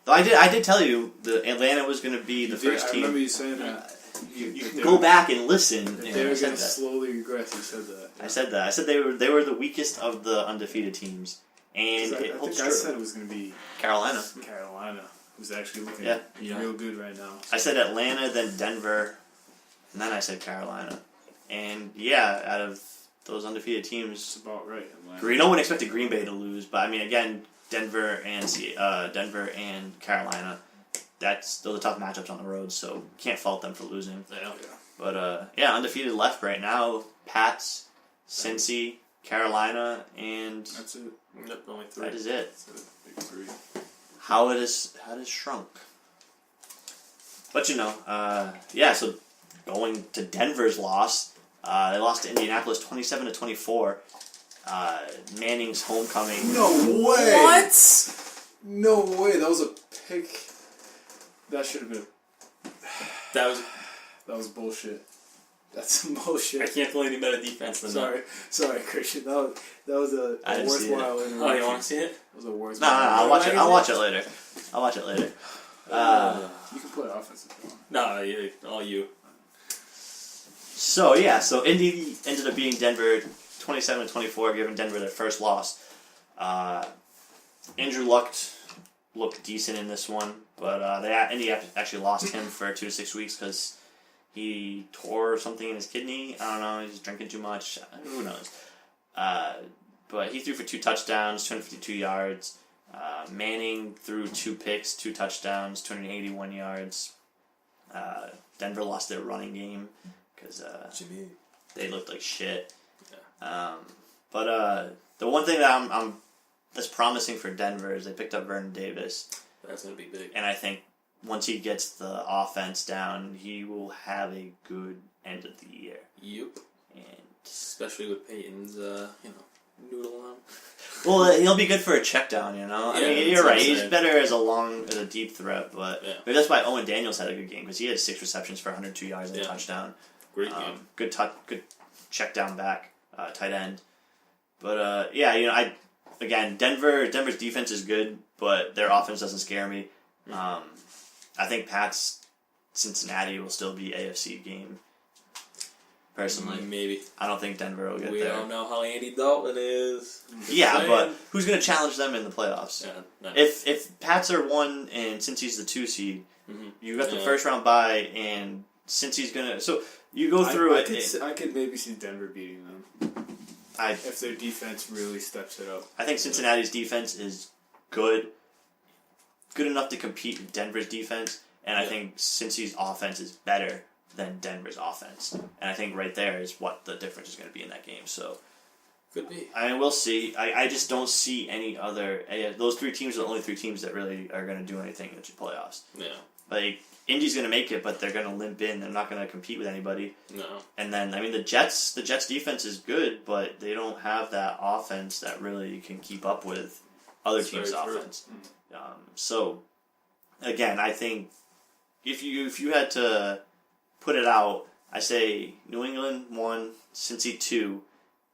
S1: Though I did tell you that Atlanta was going to be the first team.
S3: I remember you saying that.
S1: You can go back and listen.
S3: They were going to slowly regress. You said that.
S1: I said that. I said they were the weakest of the undefeated teams, and
S3: I think I said it was going to be
S1: Carolina.
S3: Carolina, who's actually looking
S1: Yeah.
S3: real good right now.
S1: I said Atlanta, then Denver, and then I said Carolina, and yeah, out of those undefeated teams,
S3: it's about right. Atlanta.
S1: No one expected Green Bay to lose, but again, Denver and Carolina. Those are tough matchups on the road, so can't fault them for losing.
S2: Yeah.
S1: But undefeated left right now: Pats, Cincy, Carolina, and
S3: That's it.
S2: Yep, only 3.
S1: that is it.
S3: That's it. Big 3.
S1: How it has shrunk. But so going to Denver's loss, they lost to Indianapolis 27-24. Manning's homecoming.
S3: No way!
S2: What?
S3: No way! That was a pick. That should have been.
S2: That
S3: was bullshit. That's some bullshit.
S2: I can't play any better defense than that.
S3: Sorry, Christian. That was a worthwhile interview.
S2: Oh, you want to see it?
S3: That was a worthwhile.
S1: No, I'll watch it. I'll watch it later.
S3: You can play offense if you want.
S2: No, yeah, all you.
S1: So Indy ended up beating Denver 27-24, giving Denver their first loss. Andrew Luck looked decent in this one, but Indy actually lost him for 2 to 6 weeks because he tore something in his kidney. I don't know. He's drinking too much. Who knows? But he threw for 2 touchdowns, 252 yards. Manning threw 2 picks, 2 touchdowns, 281 yards. Denver lost their running game because they looked like shit.
S2: Yeah.
S1: But the one thing that that's promising for Denver is they picked up Vernon Davis.
S2: That's going to be big.
S1: And I think once he gets the offense down, he will have a good end of the year.
S2: Yep.
S1: And
S2: Especially with Peyton's, noodle on.
S1: Well, he'll be good for a check down, you know? I mean, you're right. He's better as a deep threat, but that's why Owen Daniels had a good game, because he had 6 receptions for 102 yards and a touchdown.
S2: Great game.
S1: Good check down back, tight end. But, Denver's defense is good, but their offense doesn't scare me. I think Pat's Cincinnati will still be AFC game. Personally,
S2: maybe.
S1: I don't think Denver will get there.
S2: We don't know how Andy Dalton is.
S1: Yeah, but who's going to challenge them in the playoffs?
S2: Yeah,
S1: if Pats are 1 and since he's the 2 seed, you got the first round bye, and since he's going to... So, you go through
S3: I could maybe see Denver beating them. If their defense really steps it up.
S1: I think Cincinnati's defense is good enough to compete with Denver's defense, and I think Cincy's offense is better than Denver's offense. And I think right there is what the difference is going to be in that game. So,
S2: could be.
S1: I mean, we'll see. I just don't see any other... Those 3 teams are the only 3 teams that really are going to do anything in the playoffs.
S2: Yeah.
S1: Like, Indy's going to make it, but they're going to limp in. They're not going to compete with anybody.
S2: No.
S1: And then, I mean, the Jets' defense is good, but they don't have that offense that really can keep up with other teams' offense. So, again, I think if you had to put it out, I say New England 1, Cincy 2,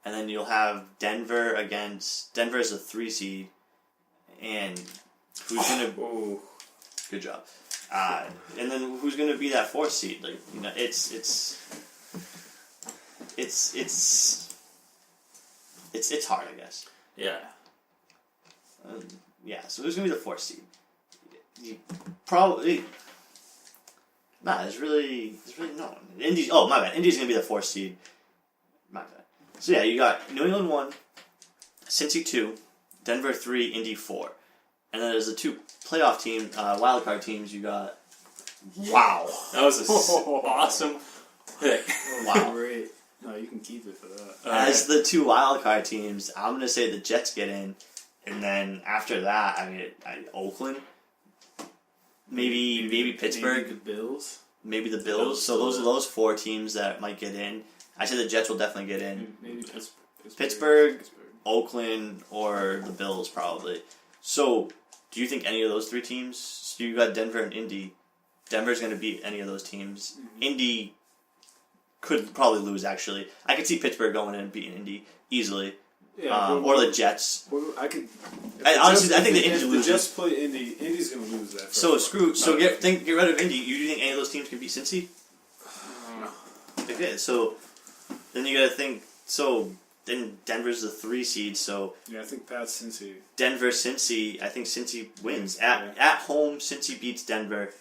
S1: and then you'll have Denver as a 3 seed, and who's going to... Good job. And then who's going to be that 4th seed? Like, you know, it's hard, I guess.
S2: Yeah.
S1: So who's going to be the 4th seed? You probably... there's really no one. Indy's... Oh, my bad. Indy's going to be the 4th seed. My bad. So, yeah, you got New England 1, Cincy 2, Denver 3, Indy 4. And then there's the 2 playoff team, wildcard teams. You got... Wow.
S2: That was awesome pick.
S1: Wow.
S3: Great. No, you can keep it for that.
S1: As the 2 wildcard teams, I'm going to say the Jets get in. And then after that, I mean, Oakland. Maybe Pittsburgh.
S3: Maybe the Bills.
S1: Maybe the Bills. So those are those 4 teams that might get in. I say the Jets will definitely get in.
S3: Maybe
S1: Pittsburgh, Oakland, or the Bills probably. So, do you think any of those 3 teams? So you got Denver and Indy. Denver's going to beat any of those teams. Indy could probably lose, actually. I could see Pittsburgh going in and beating Indy easily.
S3: Yeah,
S1: or the Jets.
S3: I could.
S1: Honestly, I think the Indy loses.
S3: If the Jets play Indy, Indy's going to lose that.
S1: So get rid of Indy. You think any of those teams can beat Cincy?
S3: No.
S1: Okay, so then you got to think. So then Denver's the 3 seed. So
S3: yeah, I think Pat's Cincy.
S1: Denver, Cincy. I think Cincy wins at home. Cincy beats Denver,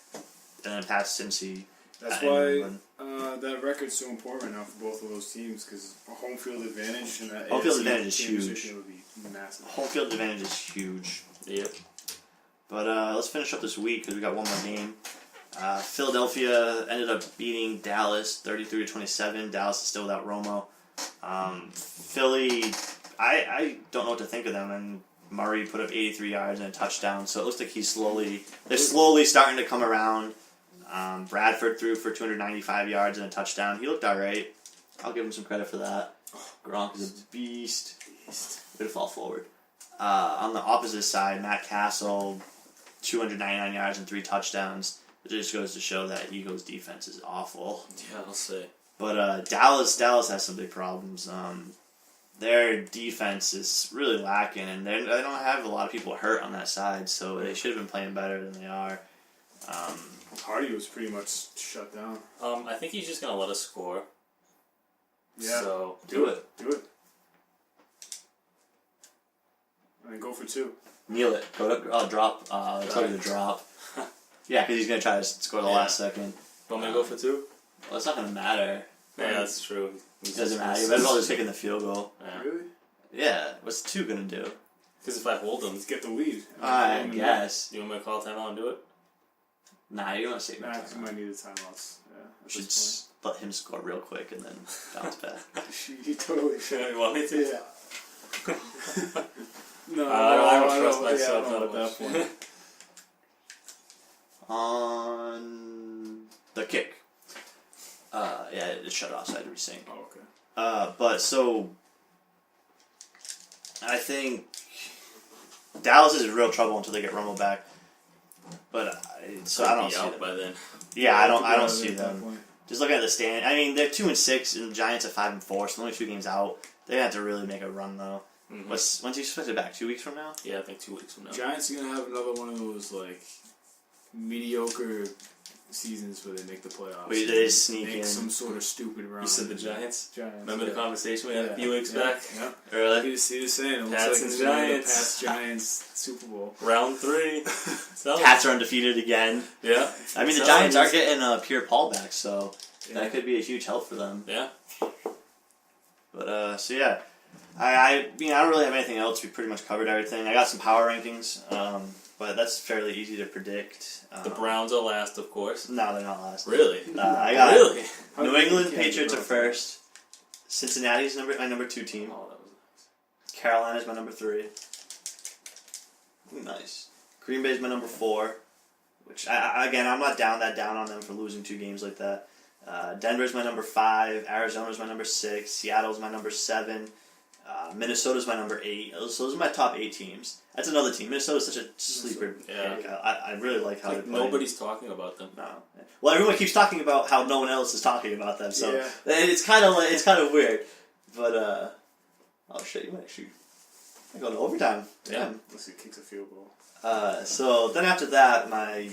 S1: and then Pat's Cincy.
S3: That's why that record's so important right now for both of those teams, because a home field advantage and that
S1: home field advantage is huge.
S3: Would be massive.
S1: Home field advantage is huge.
S2: Yep.
S1: But let's finish up this week because we got one more game. Philadelphia ended up beating Dallas 33-27. Dallas is still without Romo. Philly, I don't know what to think of them, and Murray put up 83 yards and a touchdown, so it looks like they're slowly starting to come around. Bradford threw for 295 yards and a touchdown. He looked alright. I'll give him some credit for that. Gronk is a beast. Way to fall forward. On the opposite side, Matt Castle, 299 yards and 3 touchdowns. It just goes to show that Eagles' defense is awful.
S2: Yeah, I'll say.
S1: But Dallas has some big problems. Their defense is really lacking, and they don't have a lot of people hurt on that side, so they should have been playing better than they are.
S3: Hardy was pretty much shut down.
S2: I think he's just gonna let us score.
S3: Yeah.
S2: So
S1: do it.
S3: And go for 2.
S1: Kneel it. Go to drop. Tell you to drop. Yeah, because he's gonna try to score the last second.
S2: Want me to go for 2?
S1: Well, it's not gonna matter.
S2: Yeah, that's true.
S1: It doesn't matter. You might as well just taking the field goal.
S2: Yeah.
S3: Really?
S1: Yeah. What's 2 gonna do?
S2: Because if I hold him,
S3: Let's get the lead.
S1: I guess.
S2: You want me to call timeout and do it?
S1: Nah, you don't save
S3: Nah,
S1: time.
S3: you might need a timeouts. Yeah.
S1: You should just let him score real quick and then bounce back.
S3: You totally should.
S2: You want me to?
S3: Yeah. No,
S2: I don't trust myself not at that point.
S1: On the kick. shut it off, so I had to resync.
S3: Oh, okay.
S1: But so I think Dallas is in real trouble until they get Romo back. But I don't see
S2: out
S1: them.
S2: by then.
S1: Yeah, I don't see them. Just looking at the stand, I mean, they're 2-6, and the Giants are 5-4, so only 2 games out. They have to really make a run though.
S2: Mm-hmm.
S1: When's he expected back? 2 weeks from now?
S2: Yeah, I think 2 weeks from now.
S3: Giants are gonna have another one of those like mediocre seasons where they make the playoffs.
S1: Where they just sneak
S3: make
S1: in.
S3: some sort of stupid run.
S2: You said the Giants?
S3: Giants.
S2: Remember the conversation we had a few weeks back?
S3: Yeah.
S1: Really?
S3: He was saying it looks
S2: Pats
S3: like
S2: and
S3: it's gonna be the
S2: Giants.
S3: past Giants Super Bowl.
S2: Round 3.
S1: Pats are undefeated again.
S2: Yeah.
S1: I mean, the Giants are getting Pierre Paul back, so that could be a huge help for them.
S2: Yeah.
S1: But, so yeah. I don't really have anything else. We pretty much covered everything. I got some power rankings, but that's fairly easy to predict.
S2: The Browns are last, of course.
S1: No, they're not last.
S2: Really?
S1: I got
S2: Really?
S1: New England Patriots are first. Cincinnati's my number 2 team.
S2: Oh, that was
S1: Carolina's my number 3. Ooh, nice. Green Bay's my number 4. Which, I'm not down on them for losing 2 games like that. Denver's my number 5. Arizona's my number 6. Seattle's my number 7. Minnesota's my number 8. So those are my top 8 teams. That's another team. Minnesota's such a sleeper pick. I really like how they play.
S2: nobody's talking about them.
S1: No. Well, everyone keeps talking about how no one else is talking about them, so
S3: Yeah.
S1: it's kind of weird. But oh shit, you might shoot. I go to overtime.
S2: Yeah.
S3: Unless he kicks a field goal.
S1: So then after that, my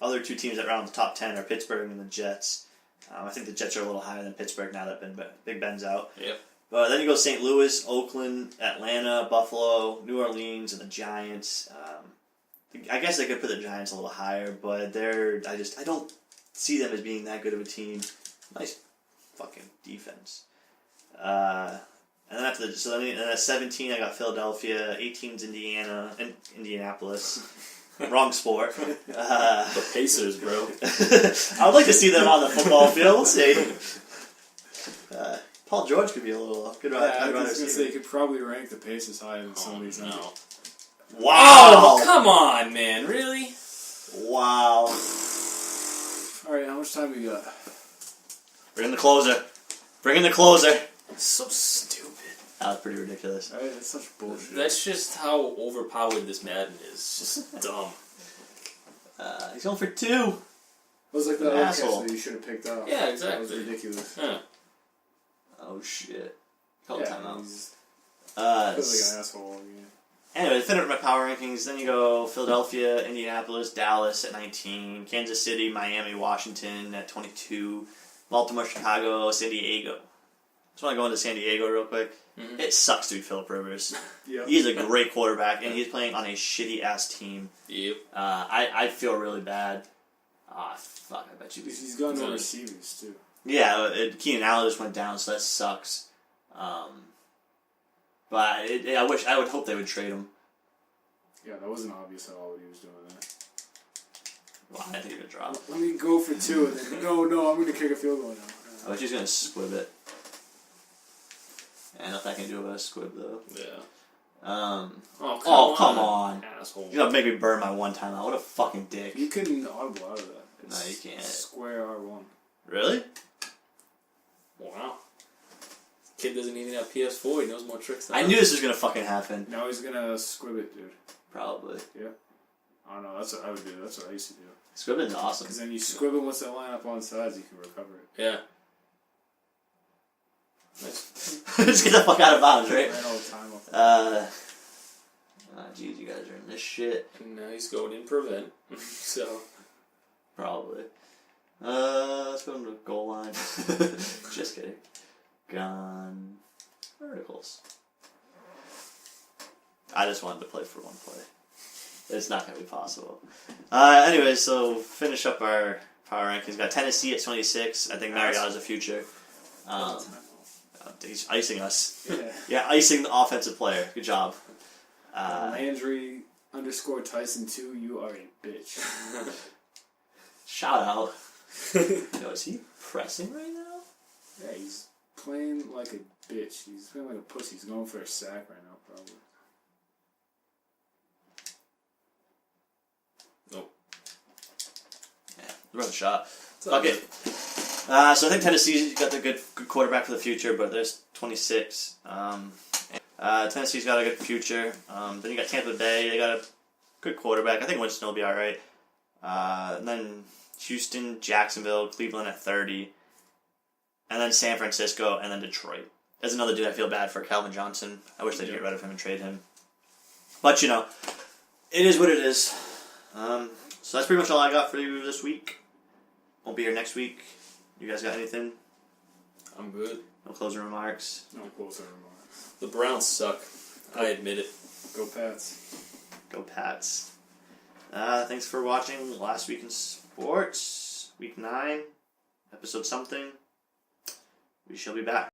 S1: other 2 teams that are around the top 10 are Pittsburgh and the Jets. I think the Jets are a little higher than Pittsburgh now that Big Ben's out.
S2: Yep.
S1: But then you go St. Louis, Oakland, Atlanta, Buffalo, New Orleans, and the Giants. I guess I could put the Giants a little higher, but I don't see them as being that good of a team. Nice fucking defense. And then after then at 17 I got Philadelphia, 18's Indianapolis. Wrong sport.
S2: The Pacers, bro.
S1: I would like to see them on the football field. We'll see. Paul George could be a little good.
S3: I was gonna say you could probably rank the Pacers higher than some of these.
S2: No.
S1: Wow!
S2: Oh, come on, man. Really?
S1: Wow.
S3: Alright, how much time we got?
S1: Bring in the closer. Bring in the closer.
S2: So stupid.
S1: That was pretty ridiculous.
S3: Alright, that's such bullshit.
S2: That's just how overpowered this Madden is. It's just dumb.
S1: He's going for 2.
S3: It was like that
S1: An
S3: other
S1: asshole.
S3: catch that you should have picked up.
S2: Yeah, exactly.
S3: That was ridiculous.
S2: Yeah.
S1: Oh shit. Call timeout.
S3: He's like an asshole again.
S1: Anyway, finish with my power rankings. Then you go Philadelphia, Indianapolis, Dallas at 19, Kansas City, Miami, Washington at 22, Baltimore, Chicago, San Diego. Just want to go into San Diego real quick. Mm-hmm. It sucks to be Phillip Rivers.
S3: Yep.
S1: He's a great quarterback, and he's playing on a shitty-ass team.
S2: Yep.
S1: I feel really bad. Fuck, I bet you...
S3: He's got no receivers, too.
S1: Yeah, Keenan Allen just went down, so that sucks. But I would hope they would trade him.
S3: Yeah, that wasn't obvious at all what he was doing there.
S1: Well, I think he would drop.
S3: Let me go for 2, and then no, I'm going to kick a field goal now.
S1: I bet he's going to squib it. Yeah, nothing I can do about a squib, though.
S2: Yeah.
S1: Oh, come on.
S2: Asshole.
S1: You're going to make me burn my one timeout. What a fucking dick.
S3: You can audible out of that.
S1: No, you can't.
S3: Square R1.
S1: Really?
S2: Wow. Kid doesn't even have PS4. He knows more tricks than
S1: I knew this was going to fucking happen.
S3: Now he's going to squib it, dude.
S1: Probably.
S3: Yeah. I don't know. That's what I would do. That's what I used to do.
S1: Squibbing's awesome.
S3: Because then you squib it once they line up on sides, you can recover it.
S2: Yeah.
S1: Nice. Just get the fuck out of bounds, right?
S3: Ran all the time off.
S1: Jeez, you guys are in this shit.
S2: And now he's going in prevent. So.
S1: Probably. Let's go to the goal line. Just kidding. Gone. Verticals. I just wanted to play for one play. It's not going to be possible. Anyway, so finish up our power rankings. Got Tennessee at 26. I think Mariotta's a future. He's icing us. Yeah, icing the offensive player. Good job.
S3: Landry _ Tyson 2, you are a bitch.
S1: Shout out. Yo, is he pressing right now?
S3: Yeah, he's playing like a bitch. He's playing like a pussy. He's going for a sack right now, probably.
S1: Nope. Yeah, run the shot. Fuck it. So I think Tennessee's got the good quarterback for the future, but there's 26. Tennessee's got a good future. Then you got Tampa Bay. They got a good quarterback. I think Winston will be all right. And then Houston, Jacksonville, Cleveland at 30. And then San Francisco, and then Detroit. There's another dude I feel bad for, Calvin Johnson. I wish they'd get rid of him and trade him. But, it is what it is. So that's pretty much all I got for you this week. Won't be here next week. You guys got anything?
S2: I'm good.
S1: No closing remarks?
S3: No closing remarks.
S2: The Browns suck. I admit it.
S3: Go Pats.
S1: Go Pats. Thanks for watching Last Week in Sports, Week 9, episode something. We shall be back.